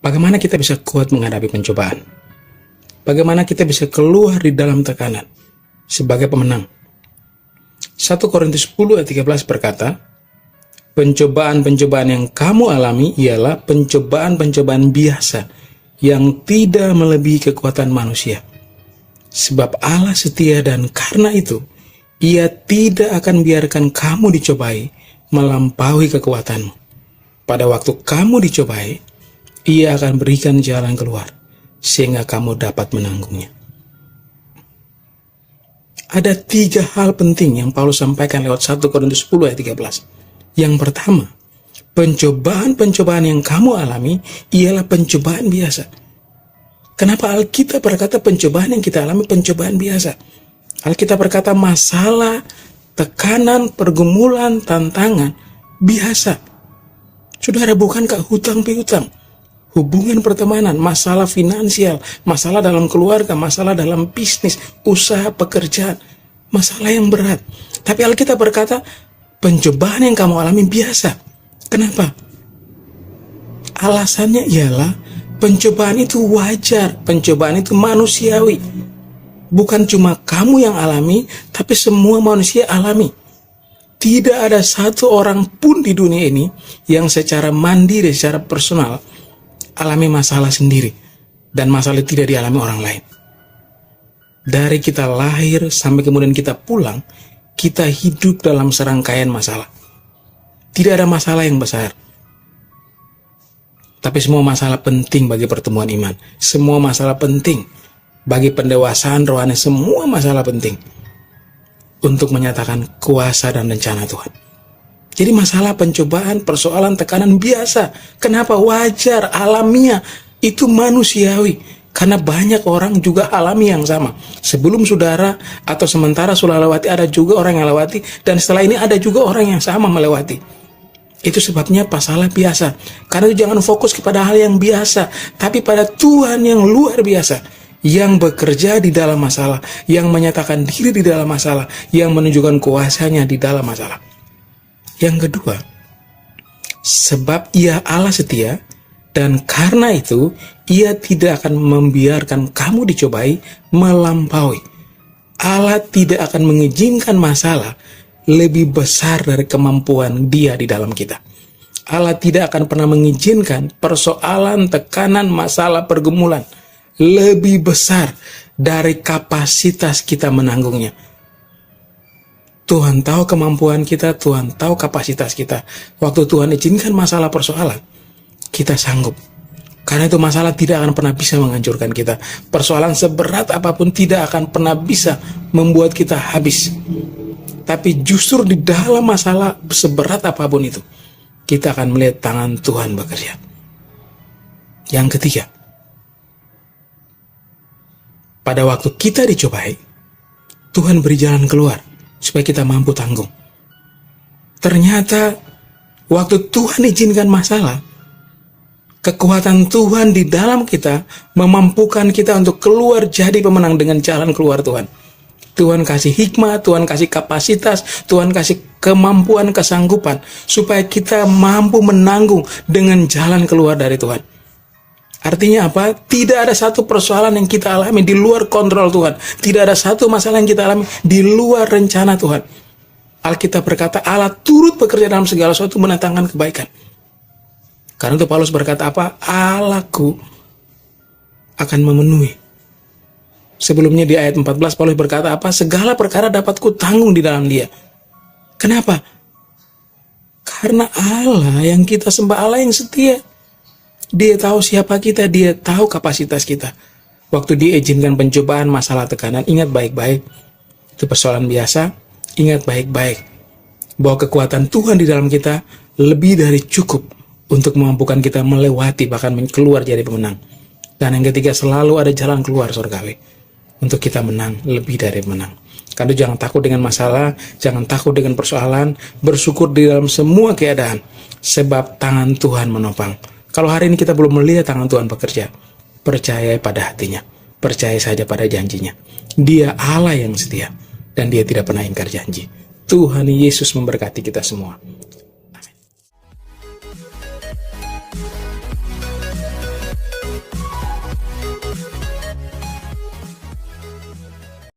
Bagaimana kita bisa kuat menghadapi pencobaan? Bagaimana kita bisa keluar di dalam tekanan sebagai pemenang? 1 Korintus 10 ayat 13 berkata, pencobaan-pencobaan yang kamu alami ialah pencobaan-pencobaan biasa yang tidak melebihi kekuatan manusia. Sebab Allah setia dan karena itu, Ia tidak akan biarkan kamu dicobai melampaui kekuatanmu. Pada waktu kamu dicobai, Ia akan berikan jalan keluar, sehingga kamu dapat menanggungnya. Ada 3 hal penting yang Paulus sampaikan lewat 1 Korintus 10 ayat 13. Yang pertama, pencobaan-pencobaan yang kamu alami ialah pencobaan biasa. Kenapa Alkitab berkata pencobaan yang kita alami pencobaan biasa? Alkitab berkata masalah, tekanan, pergumulan, tantangan biasa. Saudara, bukankah hutang piutang, hubungan pertemanan, masalah finansial, masalah dalam keluarga, masalah dalam bisnis, usaha, pekerjaan, masalah yang berat. Tapi Alkitab berkata pencobaan yang kamu alami biasa. Kenapa? Alasannya ialah pencobaan itu wajar, pencobaan itu manusiawi. Bukan cuma kamu yang alami, tapi semua manusia alami. Tidak ada satu orang pun di dunia ini yang secara mandiri, secara personal alami masalah sendiri, dan masalah tidak dialami orang lain. Dari kita lahir sampai kemudian kita pulang, kita hidup dalam serangkaian masalah. Tidak ada masalah yang besar, tapi semua masalah penting bagi pertumbuhan iman. Semua masalah penting bagi pendewasaan rohani. Semua masalah penting untuk menyatakan kuasa dan rencana Tuhan. Jadi masalah, pencobaan, persoalan, tekanan biasa. Kenapa? Wajar, alamiah, itu manusiawi. Karena banyak orang juga alami yang sama. Sebelum saudara atau sementara sudah lewati, ada juga orang yang lewati. Dan setelah ini ada juga orang yang sama melewati. Itu sebabnya masalah biasa. Karena itu jangan fokus kepada hal yang biasa, tapi pada Tuhan yang luar biasa, yang bekerja di dalam masalah, yang menyatakan diri di dalam masalah, yang menunjukkan kuasanya di dalam masalah. Yang kedua, sebab Ia Allah setia, dan karena itu Ia tidak akan membiarkan kamu dicobai melampaui. Allah tidak akan mengizinkan masalah lebih besar dari kemampuan Dia di dalam kita. Allah tidak akan pernah mengizinkan persoalan, tekanan, masalah, pergumulan lebih besar dari kapasitas kita menanggungnya. Tuhan tahu kemampuan kita, Tuhan tahu kapasitas kita. Waktu Tuhan izinkan masalah, persoalan, kita sanggup. Karena itu masalah tidak akan pernah bisa menghancurkan kita. Persoalan seberat apapun tidak akan pernah bisa membuat kita habis. Tapi justru di dalam masalah seberat apapun itu, kita akan melihat tangan Tuhan bekerja. Yang ketiga, pada waktu kita dicobai, Tuhan beri jalan keluar supaya kita mampu tanggung. Ternyata waktu Tuhan izinkan masalah, kekuatan Tuhan di dalam kita memampukan kita untuk keluar jadi pemenang dengan jalan keluar Tuhan. Tuhan kasih hikmat, Tuhan kasih kapasitas, Tuhan kasih kemampuan, kesanggupan, supaya kita mampu menanggung dengan jalan keluar dari Tuhan. Artinya apa? Tidak ada satu persoalan yang kita alami di luar kontrol Tuhan. Tidak ada satu masalah yang kita alami di luar rencana Tuhan. Alkitab berkata Allah turut bekerja dalam segala sesuatu mendatangkan kebaikan. Karena itu Paulus berkata apa? Allahku akan memenuhi. Sebelumnya di ayat 14 Paulus berkata apa? Segala perkara dapat ku tanggung di dalam Dia. Kenapa? Karena Allah yang kita sembah, Allah yang setia. Dia tahu siapa kita, Dia tahu kapasitas kita. Waktu Dia izinkan pencobaan, masalah, tekanan, ingat baik-baik, itu persoalan biasa. Ingat baik-baik bahwa kekuatan Tuhan di dalam kita lebih dari cukup untuk memampukan kita melewati, bahkan keluar jadi pemenang. Dan yang ketiga, selalu ada jalan keluar surgawi untuk kita menang, lebih dari menang. Karena jangan takut dengan masalah, jangan takut dengan persoalan, bersyukur di dalam semua keadaan, sebab tangan Tuhan menopang. Kalau hari ini kita belum melihat tangan Tuhan bekerja, percaya pada hatinya, percaya saja pada janjinya. Dia Allah yang setia, dan Dia tidak pernah ingkar janji. Tuhan Yesus memberkati kita semua. Amin.